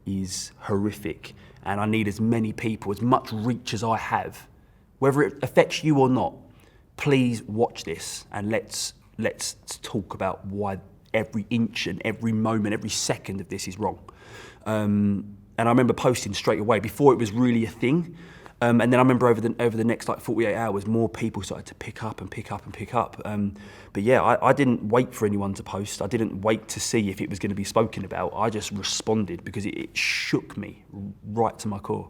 is horrific, and I need as many people, as much reach as I have, whether it affects you or not, please watch this and let's talk about why every inch and every moment, every second of this is wrong. And I remember posting straight away before it was really a thing. And then I remember over the next like 48 hours, more people started to pick up. But yeah, I didn't wait for anyone to post. I didn't wait to see if it was going to be spoken about. I just responded because it shook me right to my core.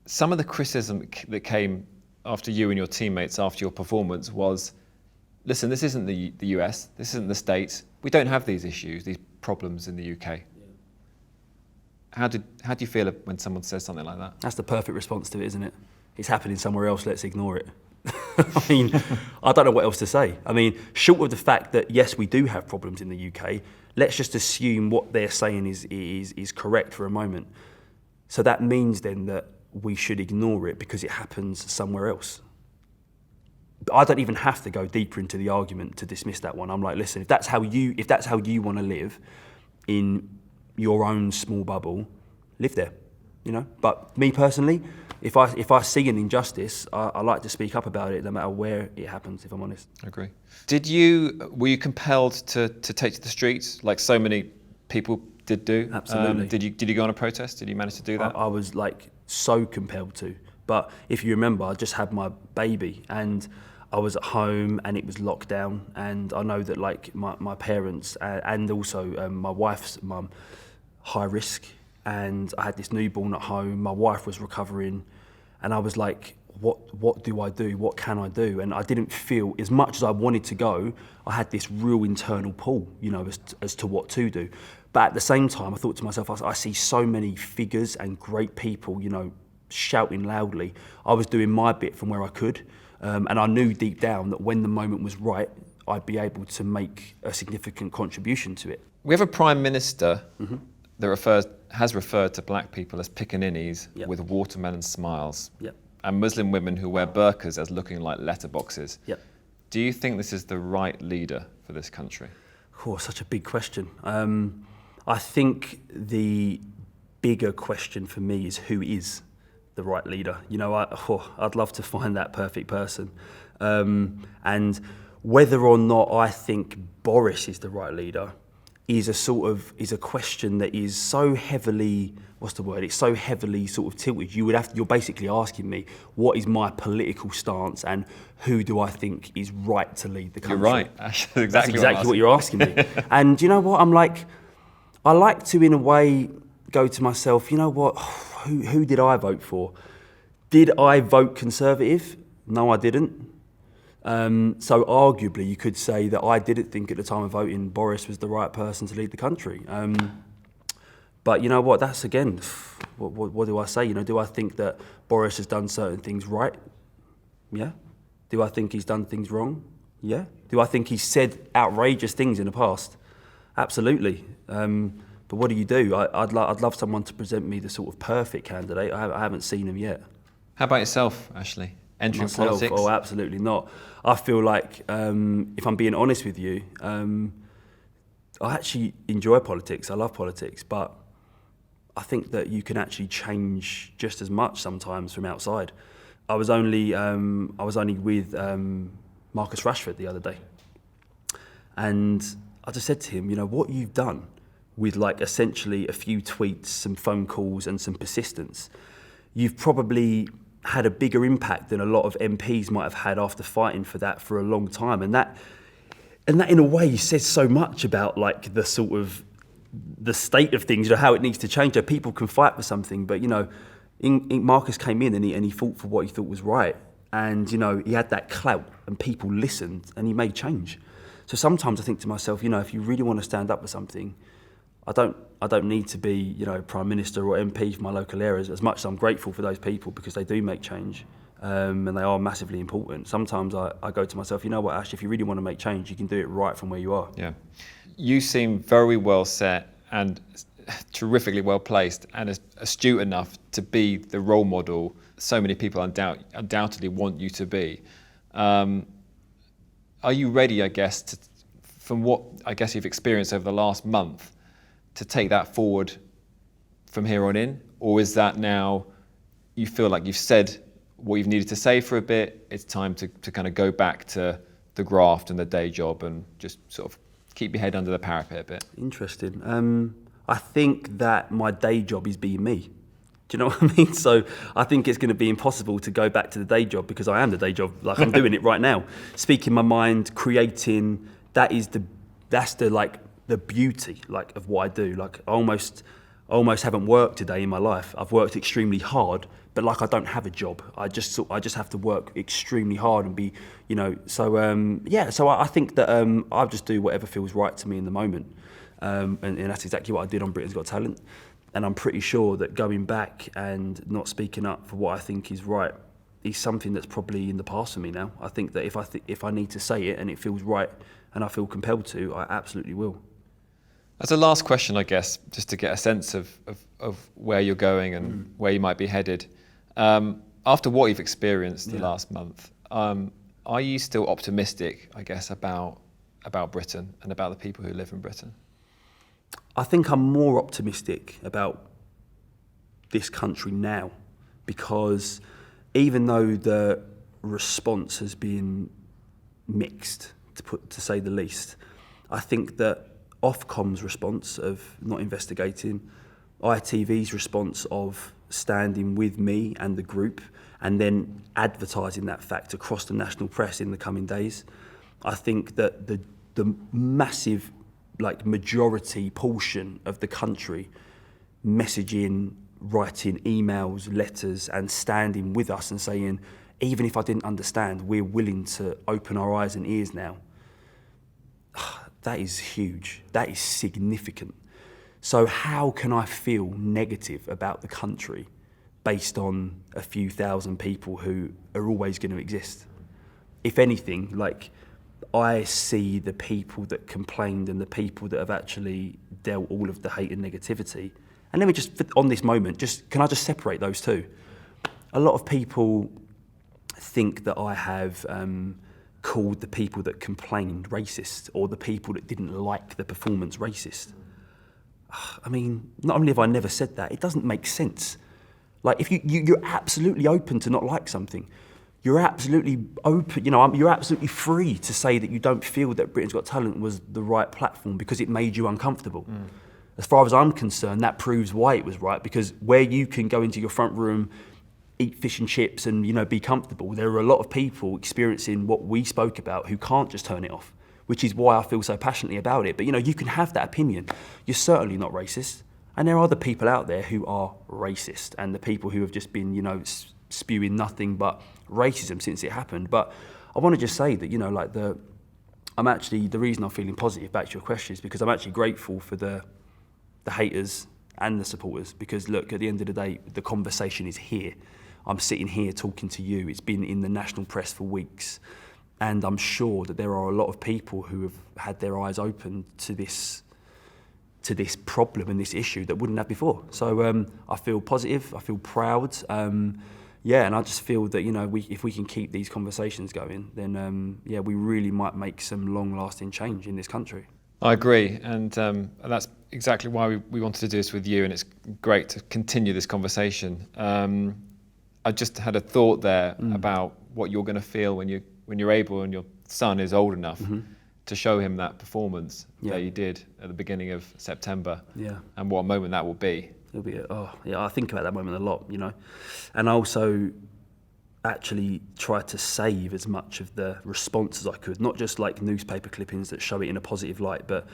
Some of the criticism that came after you and your teammates after your performance was, listen, this isn't the US, this isn't the States. We don't have these issues, these problems in the UK. How do you feel when someone says something like that? That's the perfect response to it, isn't it? It's happening somewhere else, let's ignore it. I mean, I don't know what else to say. I mean, short of the fact that, yes, we do have problems in the UK, let's just assume what they're saying is correct for a moment. So that means then that we should ignore it because it happens somewhere else. I don't even have to go deeper into the argument to dismiss that one. I'm like, listen, if that's how you want to live in your own small bubble, live there, you know. But me personally, if I see an injustice, I like to speak up about it, no matter where it happens. If I'm honest. I agree. Were you compelled to take to the streets like so many people did do? Absolutely. Did you go on a protest? Did you manage to do that? I was like so compelled to. But if you remember, I just had my baby and I was at home and it was locked down, and I know that like my parents and also my wife's mum, high risk, and I had this newborn at home, my wife was recovering, and I was like, what do I do? What can I do? And I didn't feel, as much as I wanted to go, I had this real internal pull, you know, as to what to do. But at the same time, I thought to myself, I see so many figures and great people, you know, shouting loudly. I was doing my bit from where I could, and I knew deep down that when the moment was right, I'd be able to make a significant contribution to it. We have a Prime Minister that has referred to black people as pickaninnies with watermelon smiles, and Muslim women who wear burqas as looking like letterboxes. Do you think this is the right leader for this country? Oh, such a big question. I think the bigger question for me is who is the right leader. You know, I'd love to find that perfect person. And whether or not I think Boris is the right leader is a question that is so heavily, it's so heavily sort of tilted. You're basically asking me, what is my political stance and who do I think is right to lead the country? You're right. That's exactly what you're asking me. And you know what, I like to, in a way, go to myself, you know what, who did I vote for? Did I vote Conservative? No, I didn't. So arguably you could say that I didn't think at the time of voting Boris was the right person to lead the country. But you know what, that's again, what do I say? You know, do I think that Boris has done certain things right? Yeah. Do I think he's done things wrong? Yeah. Do I think he's said outrageous things in the past? Absolutely. But what do you do? I'd love someone to present me the sort of perfect candidate. I haven't seen him yet. How about yourself, Ashley? Entering politics? Oh, absolutely not. I feel like, if I'm being honest with you, I actually enjoy politics. I love politics, but I think that you can actually change just as much sometimes from outside. I was only with Marcus Rashford the other day, and I just said to him, what you've done with like essentially a few tweets, some phone calls, and some persistence, you've probably had a bigger impact than a lot of MPs might have had after fighting for that for a long time, and that in a way says so much about like the sort of the state of things, how it needs to change. People can fight for something, but Marcus came in and he fought for what he thought was right, and he had that clout and people listened and he made change. So sometimes I think to myself, if you really want to stand up for something, I don't need to be, Prime Minister or MP for my local areas, as much as I'm grateful for those people because they do make change, and they are massively important. Sometimes I go to myself, what, Ash, if you really want to make change, you can do it right from where you are. Yeah. You seem very well set and terrifically well placed and astute enough to be the role model so many people undoubtedly want you to be. Are you ready, I guess, from what I guess you've experienced over the last month, to take that forward from here on in? Or is that now you feel like you've said what you've needed to say for a bit, it's time to kind of go back to the graft and the day job and just sort of keep your head under the parapet a bit? Interesting. I think that my day job is being me. Do you know what I mean? So I think it's going to be impossible to go back to the day job because I am the day job. Like I'm doing it right now. Speaking my mind, creating, that's the beauty like of what I do. Like I almost haven't worked a day in my life. I've worked extremely hard, but like I don't have a job. I just have to work extremely hard and be, So I think that I'll just do whatever feels right to me in the moment, and that's exactly what I did on Britain's Got Talent. And I'm pretty sure that going back and not speaking up for what I think is right is something that's probably in the past for me now. I think that if I need to say it and it feels right and I feel compelled to, I absolutely will. As a last question, I guess, just to get a sense of where you're going and where you might be headed, after what you've experienced the last month, are you still optimistic, I guess, about Britain and about the people who live in Britain? I think I'm more optimistic about this country now because even though the response has been mixed, to say the least, I think that Ofcom's response of not investigating, ITV's response of standing with me and the group and then advertising that fact across the national press in the coming days, I think that the massive majority portion of the country messaging, writing emails, letters and standing with us and saying, even if I didn't understand, we're willing to open our eyes and ears now. That is huge. That is significant. So how can I feel negative about the country based on a few thousand people who are always going to exist? If anything, I see the people that complained and the people that have actually dealt all of the hate and negativity. And let me just, on this moment, can I just separate those two? A lot of people think that I have called the people that complained racist or the people that didn't like the performance racist. I mean, not only have I never said that, it doesn't make sense. If you're absolutely open to not like something, you're absolutely open, you're absolutely free to say that you don't feel that Britain's Got Talent was the right platform because it made you uncomfortable. As far as I'm concerned, that proves why it was right, because where you can go into your front room, eat fish and chips and, be comfortable, there are a lot of people experiencing what we spoke about who can't just turn it off, which is why I feel so passionately about it. But, you can have that opinion. You're certainly not racist. And there are other people out there who are racist and the people who have just been, spewing nothing but racism since it happened. But I want to just say that, the reason I'm feeling positive, back to your question, is because I'm actually grateful for the haters and the supporters, because look, at the end of the day, the conversation is here. I'm sitting here talking to you. It's been in the national press for weeks. And I'm sure that there are a lot of people who have had their eyes open to this to this problem and this issue that wouldn't have before. So I feel positive, I feel proud, and I just feel that, you know, if we can keep these conversations going, then we really might make some long-lasting change in this country. I agree, and that's exactly why we wanted to do this with you, and it's great to continue this conversation. I just had a thought there about what you're going to feel when you're able and your son is old enough to show him that performance that you did at the beginning of September, and what a moment that will be. It'll be I think about that moment a lot, you know, and I also actually try to save as much of the response as I could, not just like newspaper clippings that show it in a positive light, but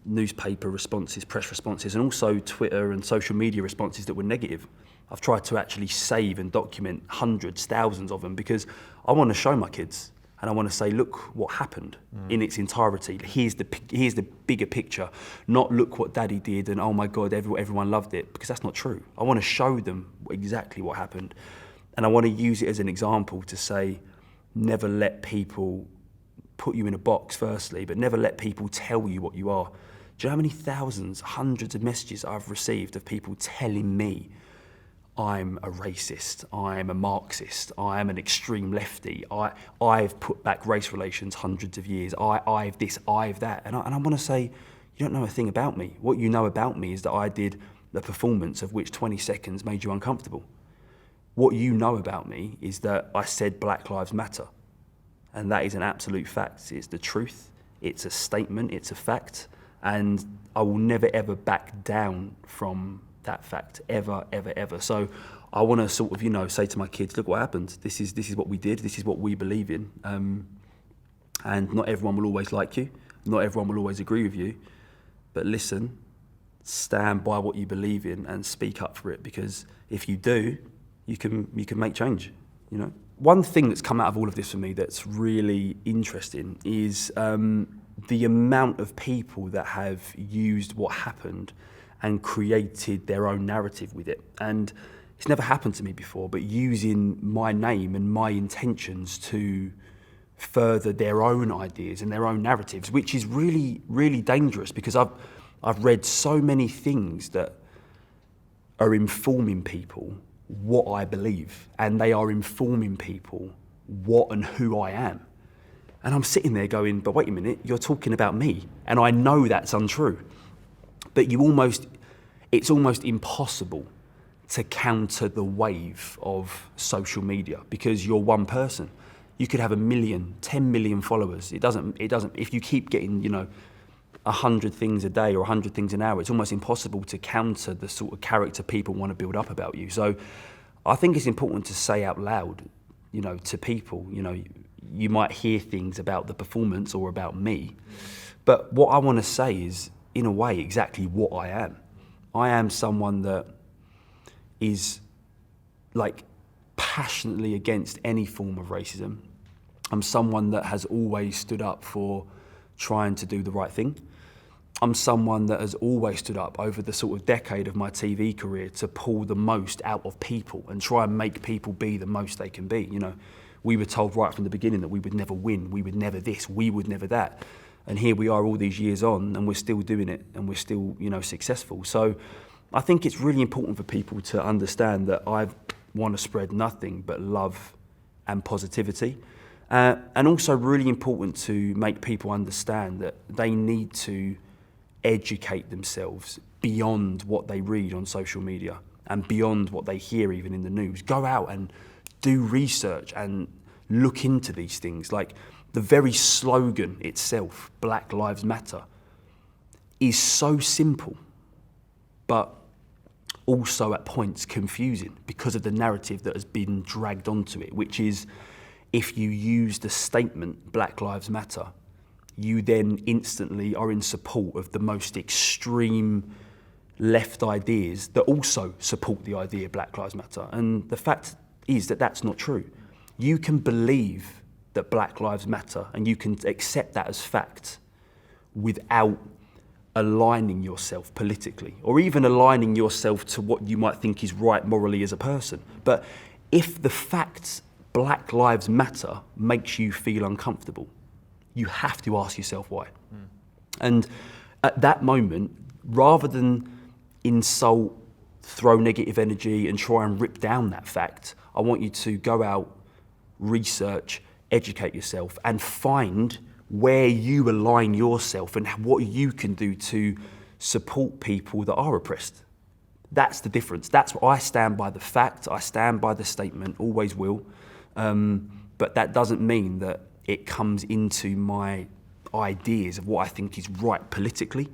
newspaper responses, press responses, and also Twitter and social media responses that were negative. I've tried to actually save and document hundreds, thousands of them, because I want to show my kids and I want to say, look what happened in its entirety. Here's the bigger picture, not look what Daddy did and oh my God, everyone loved it, because that's not true. I want to show them exactly what happened, and I want to use it as an example to say, never let people put you in a box firstly, but never let people tell you what you are. Do you know how many thousands, hundreds of messages I've received of people telling me I'm a racist, I'm a Marxist, I am an extreme lefty, I've put back race relations hundreds of years, I've this, I've that. And I want to say, you don't know a thing about me. What you know about me is that I did a performance of which 20 seconds made you uncomfortable. What you know about me is that I said Black Lives Matter. And that is an absolute fact. It's the truth, it's a statement, it's a fact. And I will never ever back down from that fact, ever, ever, ever. So I want to sort of, you know, say to my kids, look what happened. This is what we did. This is what we believe in. And not everyone will always like you. Not everyone will always agree with you. But listen, stand by what you believe in and speak up for it, because if you do, you can make change, you know. One thing that's come out of all of this for me that's really interesting is the amount of people that have used what happened and created their own narrative with it. And it's never happened to me before, but using my name and my intentions to further their own ideas and their own narratives, which is really, really dangerous, because I've read so many things that are informing people what I believe, and they are informing people what and who I am. And I'm sitting there going, but wait a minute, you're talking about me, and I know that's untrue. But it's almost impossible to counter the wave of social media, because you're one person. You could have 1 million, 10 million followers. It doesn't, if you keep getting, you know, 100 things a day or 100 things an hour, it's almost impossible to counter the sort of character people want to build up about you. So I think it's important to say out loud, you know, to people, you know, you might hear things about the performance or about me, but what I want to say is, in a way, exactly what I am. I am someone that is like passionately against any form of racism. I'm someone that has always stood up for trying to do the right thing. I'm someone that has always stood up over the sort of decade of my TV career to pull the most out of people and try and make people be the most they can be. You know, we were told right from the beginning that we would never win, we would never this, we would never that. And here we are all these years on, and we're still doing it, and we're still, you know, successful. So I think it's really important for people to understand that I want to spread nothing but love and positivity. And also really important to make people understand that they need to educate themselves beyond what they read on social media and beyond what they hear even in the news. Go out and do research and look into these things. Like the very slogan itself, Black Lives Matter, is so simple, but also at points confusing because of the narrative that has been dragged onto it, which is, if you use the statement Black Lives Matter, you then instantly are in support of the most extreme left ideas that also support the idea Black Lives Matter. And the fact is that that's not true. You can believe that Black Lives Matter and you can accept that as fact without aligning yourself politically or even aligning yourself to what you might think is right morally as a person. But if the fact Black Lives Matter makes you feel uncomfortable, you have to ask yourself why. And at that moment, rather than insult, throw negative energy and try and rip down that fact, I want you to go out, research, educate yourself and find where you align yourself and what you can do to support people that are oppressed. That's the difference. That's what I stand by the fact, I stand by the statement, always will. But that doesn't mean that it comes into my ideas of what I think is right politically.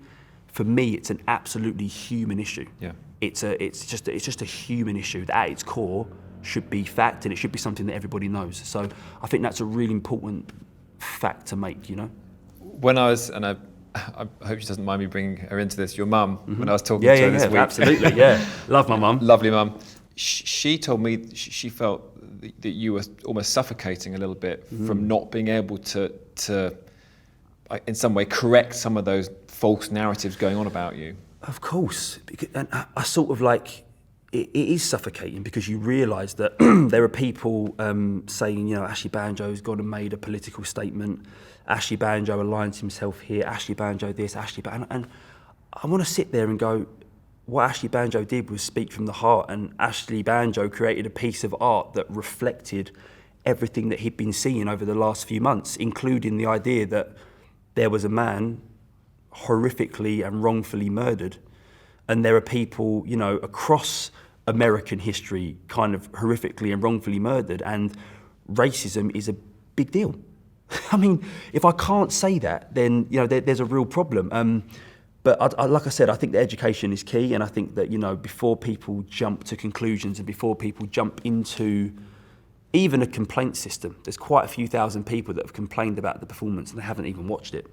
For me, it's an absolutely human issue. Yeah. It's just a human issue that at its core should be fact, and it should be something that everybody knows. So I think that's a really important fact to make, you know. When I was, and I hope she doesn't mind me bringing her into this, your mum, when I was talking to her this week. Absolutely, yeah. Love my mum. Lovely mum. She told me she felt that you were almost suffocating a little bit from not being able to in some way correct some of those false narratives going on about you. Of course, and I sort of like, it is suffocating because you realise that there are people saying, you know, Ashley Banjo's gone and made a political statement, Ashley Banjo aligns himself here, Ashley Banjo this, and I want to sit there and go, what Ashley Banjo did was speak from the heart, and Ashley Banjo created a piece of art that reflected everything that he'd been seeing over the last few months, including the idea that there was a man horrifically and wrongfully murdered, and there are people, you know, across American history kind of horrifically and wrongfully murdered, and racism is a big deal. I mean, if I can't say that, then, you know, there's a real problem. But like I said, I think that education is key, and I think that, you know, before people jump to conclusions and before people jump into even a complaint system, there's quite a few thousand people that have complained about the performance and they haven't even watched it.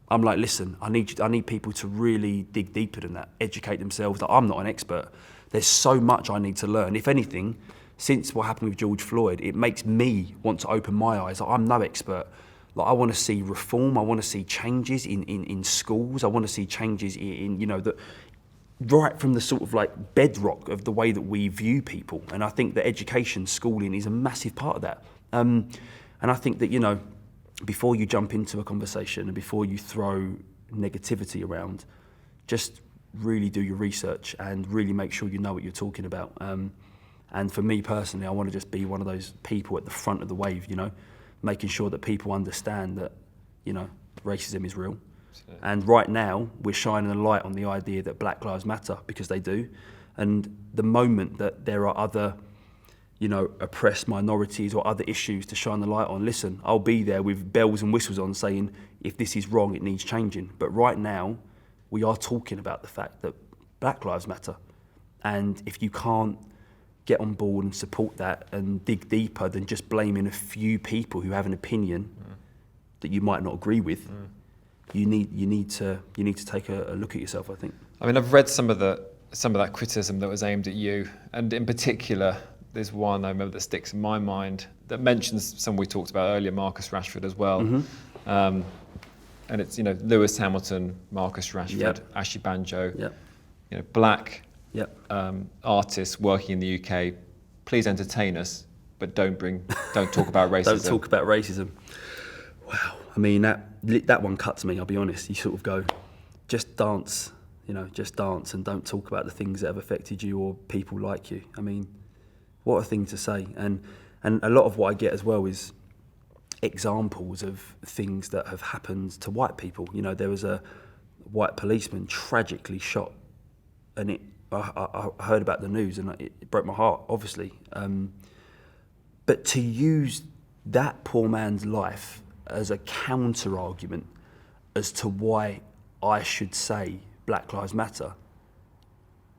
I'm like, listen, I need people to really dig deeper than that, educate themselves. That I'm not an expert. There's so much I need to learn. If anything, since what happened with George Floyd, it makes me want to open my eyes. I'm no expert. Like, I want to see reform. I want to see changes in schools. I want to see changes in, you know, that right from the sort of like bedrock of the way that we view people. And I think that education, schooling is a massive part of that. And I think that, you know, before you jump into a conversation and before you throw negativity around, just really do your research and really make sure you know what you're talking about. And for me personally, I want to just be one of those people at the front of the wave, you know, making sure that people understand that, you know, racism is real. And right now, we're shining a light on the idea that Black Lives Matter, because they do. And the moment that there are other, you know, oppressed minorities or other issues to shine the light on, listen, I'll be there with bells and whistles on saying, if this is wrong, it needs changing. But right now, we are talking about the fact that Black Lives Matter. And if you can't get on board and support that and dig deeper than just blaming a few people who have an opinion that you might not agree with, you need to take a look at yourself, I think. I mean, I've read some of that criticism that was aimed at you, and in particular, there's one I remember that sticks in my mind that mentions someone we talked about earlier, Marcus Rashford as well. And it's, you know, Lewis Hamilton, Marcus Rashford, Ashley Banjo, you know, black artists working in the UK. Please entertain us, but don't talk about racism. Don't talk about racism. Wow. I mean, that one cuts me, I'll be honest. You sort of go, just dance, you know, just dance and don't talk about the things that have affected you or people like you. I mean, what a thing to say. And a lot of what I get as well is examples of things that have happened to white people. You know, there was a white policeman tragically shot, and I heard about the news and it broke my heart, obviously. But to use that poor man's life as a counter argument as to why I should say Black Lives Matter,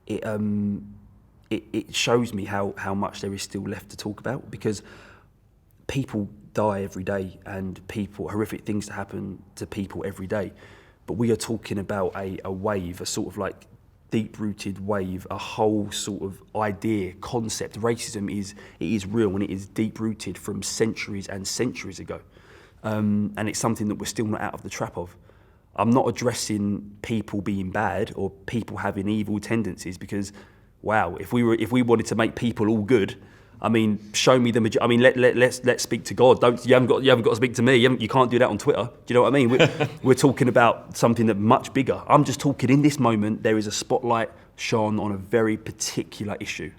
it shows me how much there is still left to talk about, because people die every day and horrific things happen to people every day. But we are talking about a wave, a sort of like deep-rooted wave, a whole sort of idea, concept. Racism is real, and it is deep-rooted from centuries and centuries ago. And it's something that we're still not out of the trap of. I'm not addressing people being bad or people having evil tendencies, because, wow, if we wanted to make people all good, I mean, show me the. I mean, let's speak to God. You haven't got to speak to me. You can't do that on Twitter. Do you know what I mean? We're talking about something that much bigger. I'm just talking in this moment. There is a spotlight shone on a very particular issue,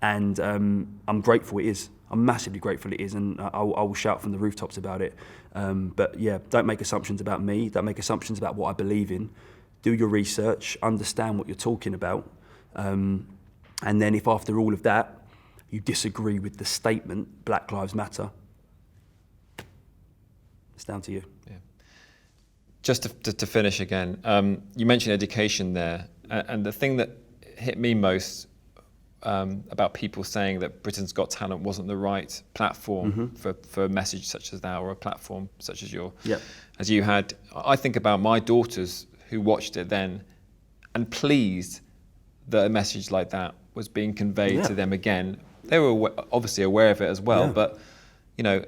and I'm grateful it is. I'm massively grateful it is, and I will shout from the rooftops about it. But yeah, don't make assumptions about me. Don't make assumptions about what I believe in. Do your research. Understand what you're talking about, and then if after all of that you disagree with the statement, Black Lives Matter, it's down to you. Yeah. Just to finish again, you mentioned education there, and the thing that hit me most about people saying that Britain's Got Talent wasn't the right platform for a message such as that, or a platform such as as you had. I think about my daughters who watched it then and pleased that a message like that was being conveyed to them again. They were obviously aware of it as well, but you know,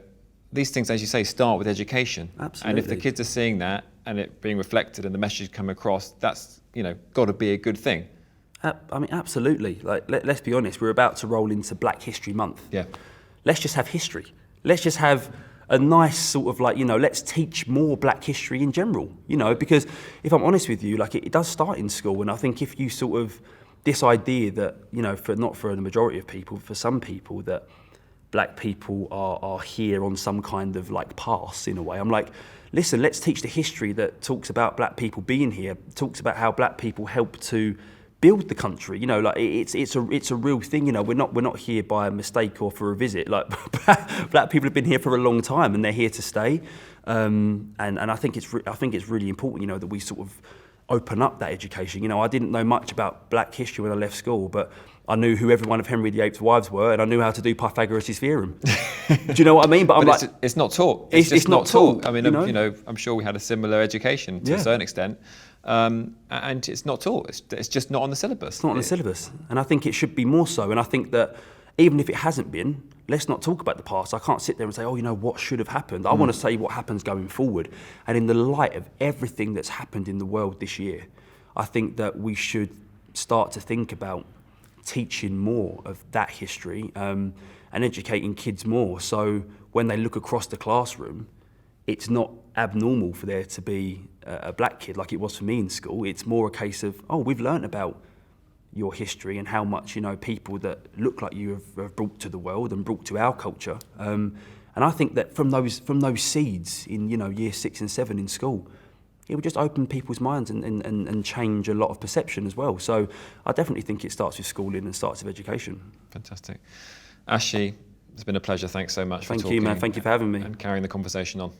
these things, as you say, start with education. Absolutely. And if the kids are seeing that and it being reflected and the message come across, that's, you know, got to be a good thing. I mean, absolutely. Like, let's be honest, we're about to roll into Black History Month. Yeah. Let's just have history. Let's just have a nice sort of like, you know, let's teach more Black history in general, you know, because if I'm honest with you, like it does start in school. And I think if you sort of, this idea that, you know, not for the majority of people, for some people, that Black people are here on some kind of like pass in a way. I'm like, listen, let's teach the history that talks about Black people being here, talks about how Black people help to build the country. You know, like it's a real thing. You know, we're not here by a mistake or for a visit. Like Black people have been here for a long time and they're here to stay. And I think it's really important, you know, that we sort of open up that education. You know, I didn't know much about Black history when I left school, but I knew who every one of Henry VIII's wives were, and I knew how to do Pythagoras' theorem. Do you know what I mean? But I'm like, it's not taught. It's just not taught. I mean, you know, I'm sure we had a similar education to a certain extent, and it's not taught. It's just not on the syllabus. It's not on the syllabus, and I think it should be more so. And I think that even if it hasn't been, let's not talk about the past. I can't sit there and say, oh, you know, what should have happened. I want to say what happens going forward. And in the light of everything that's happened in the world this year, I think that we should start to think about teaching more of that history and educating kids more. So when they look across the classroom, it's not abnormal for there to be a Black kid like it was for me in school. It's more a case of, oh, we've learnt about your history and how much, you know, people that look like you have brought to the world and brought to our culture. And I think that from those seeds in, you know, year 6 and 7 in school, it would just open people's minds and change a lot of perception as well. So I definitely think it starts with schooling and starts with education. Fantastic. Ashley, it's been a pleasure. Thanks so much for talking. Thank you, man. Thank you for having me. And carrying the conversation on.